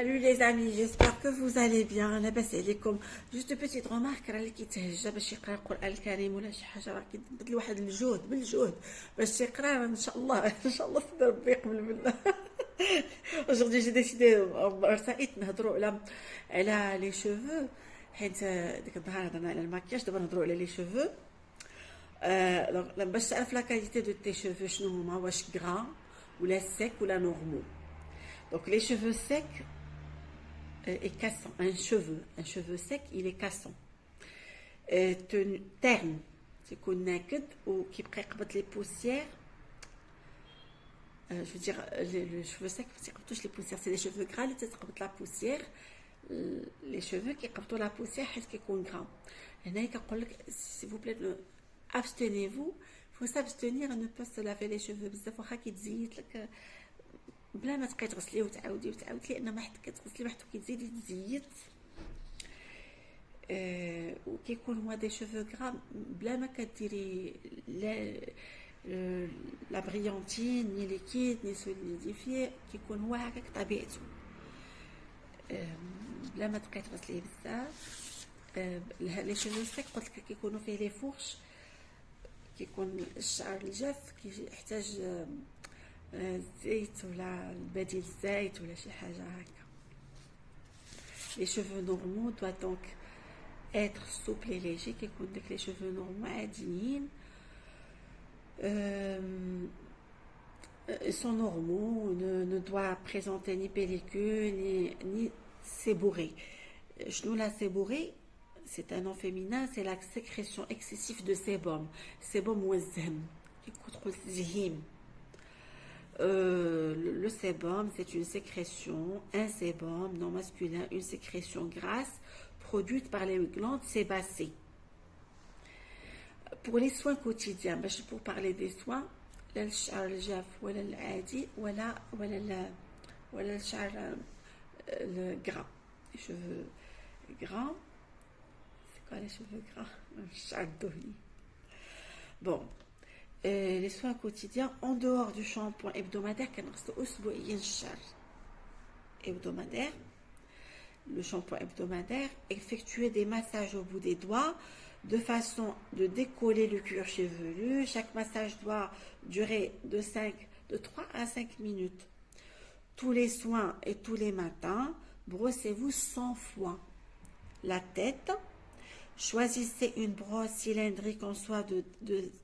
Salut les amis, j'espère que vous allez bien. لاباس عليكم. Juste petite remarque, راه اللي كيتهجى باش يقرا القرآن الكريم ولا شي حاجه راه كيتبدل واحد الجهد بالجهد باش يقرا ان شاء الله ان شاء الله سيدي ربي يقبل منا. Aujourd'hui j'ai décidé رسائت نهضروا على لي شوفو حيت ديك النهار هضرنا على الماكياج دابا نهضروا على لي شوفو. باش تعرف لا كاليتي دو تي شوفو شنو هما واش غرا ولا سيك ولا نورمال. Donc les cheveux secs est cassant. Un cheveu sec, il est cassant. Terne, c'est qu'on naked ou qui prépare les poussières. Je veux dire, les cheveux secs, c'est comme touche les poussières. C'est les cheveux gras, qui prépare la poussière. Les cheveux qui prépare la poussière, est-ce qu'ils sont gras? S'il vous plaît, abstenez-vous. Il faut s'abstenir à ne pas se laver les cheveux. بزاف واخا كيتزيد لك بلا ما تبقاي تغسليه وتعاودي لان ما حد كتغسلي واحد كيتزيدي تزيد. وكيكون هو دي شوفو غرا بلا ما كديري لا بريانتين ني ليكيد ني سوليديفي كيكون هو هكاك طبيعته بلا ما تبقاي تغسليه بزاف. لي شوفو سيك قلت لك كيكونوا فيه لي فورش، كيكون الشعر الجاف كيحتاج الزيت ولا بديل الزيت ولا شي حاجه هكا. Les cheveux normaux doivent donc être souples et légers كيكون داك les cheveux normaux عاديين. Ils sont normaux, ne doit présenter ni pellicule ni séborrhée. شنو la séborrhée? C'est un nom féminin, c'est la sécrétion excessive de sébum. Sébum ou الزهم كيكون الزهيم. Le sébum, c'est une sécrétion, un sébum non masculin, une sécrétion grasse produite par les glandes sébacées. Pour les soins quotidiens, pour parler des soins, الشعر الجاف ولا العادي ولا الشعر gras, les cheveux gras. C'est quoi les cheveux gras? الشعر الدهني. Bon. Les soins quotidiens en dehors du shampoing hebdomadaire hebdomadaire, le shampoing hebdomadaire, effectuer des massages au bout des doigts de façon de décoller le cuir chevelu. Chaque massage doit durer de 3 à 5 minutes. Tous les soins et tous les matins, brossez-vous 100 fois la tête. Choisissez une brosse cylindrique en soie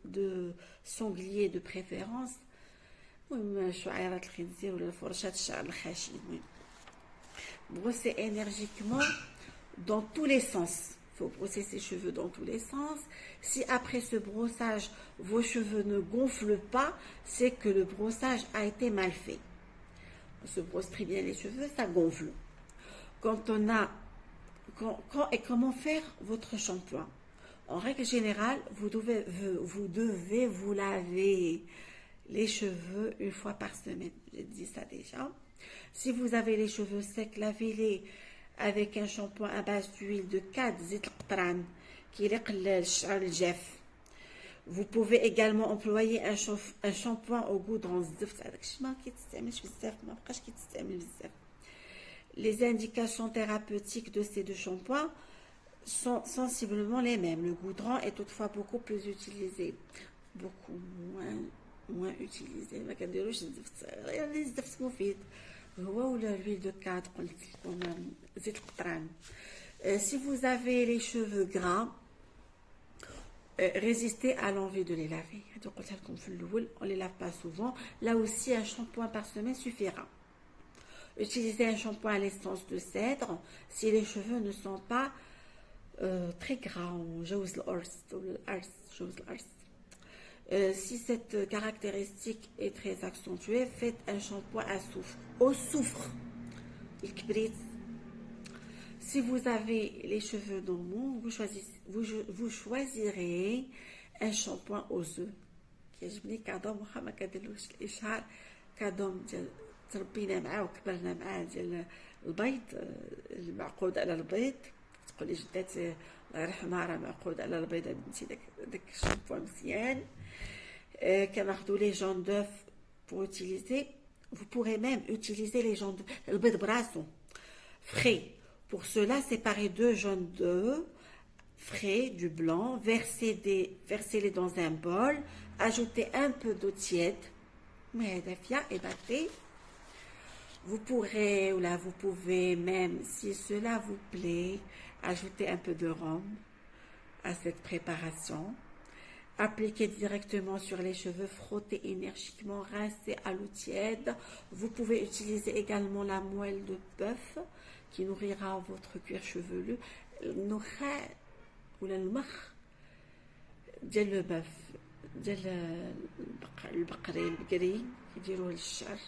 de sanglier de préférence. Brossez énergiquement dans tous les sens. Il faut brosser ses cheveux dans tous les sens. Si après ce brossage, vos cheveux ne gonflent pas, c'est que le brossage a été mal fait. On se brosse très bien les cheveux, ça gonfle. Quand on a et comment faire votre shampoing? En règle générale, vous devez vous laver les cheveux une fois par semaine. J'ai dit ça déjà. Si vous avez les cheveux secs, lavez-les avec un shampoing à base d'huile de 4 زيت القطران qui يقلل الشعر الجاف. Vous pouvez également employer un shampoing au goût الزفت. هذاك الشيء ما كيتستعملش بزاف، ما بقاش كيتستعمل بزاف. Les indications thérapeutiques de ces deux shampoings sont sensiblement les mêmes. Le goudron est toutefois beaucoup plus utilisé, beaucoup moins utilisé. ما كنديروش الزفت، غير الزفت مفيد هو ولا l'huile de 4 قلت لكم زيت القطران. Si vous avez les cheveux gras, résistez à l'envie de les laver. قلت لكم في الاول on les lave pas souvent. Là aussi un shampoing par semaine suffira. Utilisez un shampoing à l'essence de cèdre si les cheveux ne sont pas très gras. Si cette caractéristique est très accentuée, faites un shampoing à soufre. Au soufre. Si vous avez les cheveux normaux, vous choisirez un shampoing aux œufs. كيعجبني كادوم واخا ما كديروش الاشهار كادوم ديال تربينا معاه وكبرنا معاه ديال البيض المعقود على البيض. تقولي جداتي الله يرحمها راه معقود على البيض بنتي داك الشامبو مزيان. كناخذوا لي جون دوف pour utiliser. Vous pourrez même utiliser les jaunes البيض براسو frais. Pour cela, séparez 2 jaunes d'œufs frais du blanc, versez-les dans un bol, ajoutez un peu d'eau tiède, mais et battez. Vous pourrez, ou là, vous pouvez même, si cela vous plaît, ajouter un peu de rhum à cette préparation. Appliquez directement sur les cheveux, frottez énergiquement, rincez à l'eau tiède. Vous pouvez utiliser également la moelle de bœuf qui nourrira votre cuir chevelu. ولا المخ ديال الباف ديال البقري يديروه للشعر.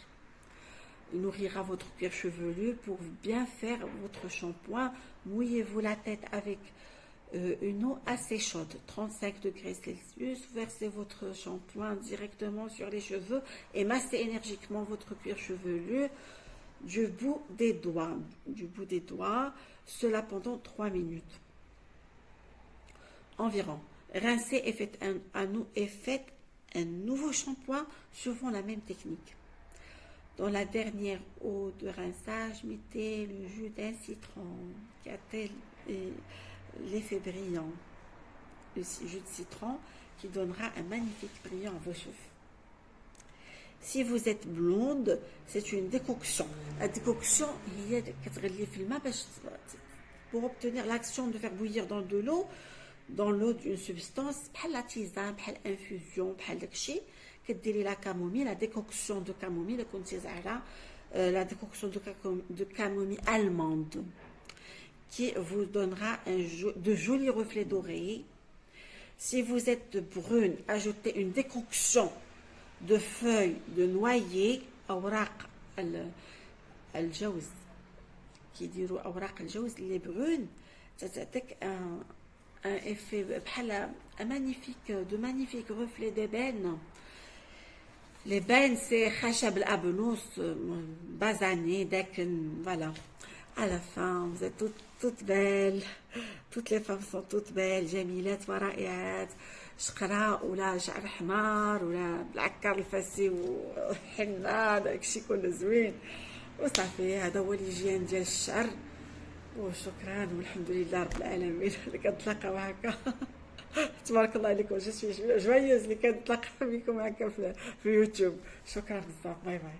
Il nourrira votre cuir chevelu. Pour bien faire votre shampoing, mouillez-vous la tête avec une eau assez chaude, 35 degrés Celsius. Versez votre shampoing directement sur les cheveux et massez énergiquement votre cuir chevelu du bout des doigts, cela pendant 3 minutes environ. Rincez et faites un nouveau shampoing suivant la même technique. Dans la dernière eau de rinçage, mettez le jus d'un citron qui a l'effet brillant. Le jus de citron qui donnera un magnifique brillant à vos cheveux. Si vous êtes blonde, c'est une décoction. La décoction, pour obtenir l'action de faire bouillir dans de l'eau, d'une substance, بحال la tisane, بحال infusion, بحال داكشي كديري la camomille, la décoction de camomille, la décoction de camomille allemande qui vous donnera de jolis reflets dorés. Si vous êtes brune, ajoutez une décoction de feuilles de noyer, أوراق الجوز كيديروا أوراق الجوز اللي brune, تعطيك un effet de magnifiques reflets d'ébène. L'ébène, c'est khashab al-abnous, basané, voilà. À la fin, vous êtes toutes belles. Toutes les femmes sont toutes belles. جميلات ورائعات. شقراء ولا شعر حمار ولا بالعكار الفاسي وحنة داكشي كله زوين. وصافي هذا هو الهيجين ديال الشعر. وشكرا والحمد لله رب العالمين اللي كنتلاقاو هكا. تبارك الله عليكم. جو سوي جويوز اللي كنتلاقى بكم هكا في يوتيوب. شكرا بزاف. باي باي.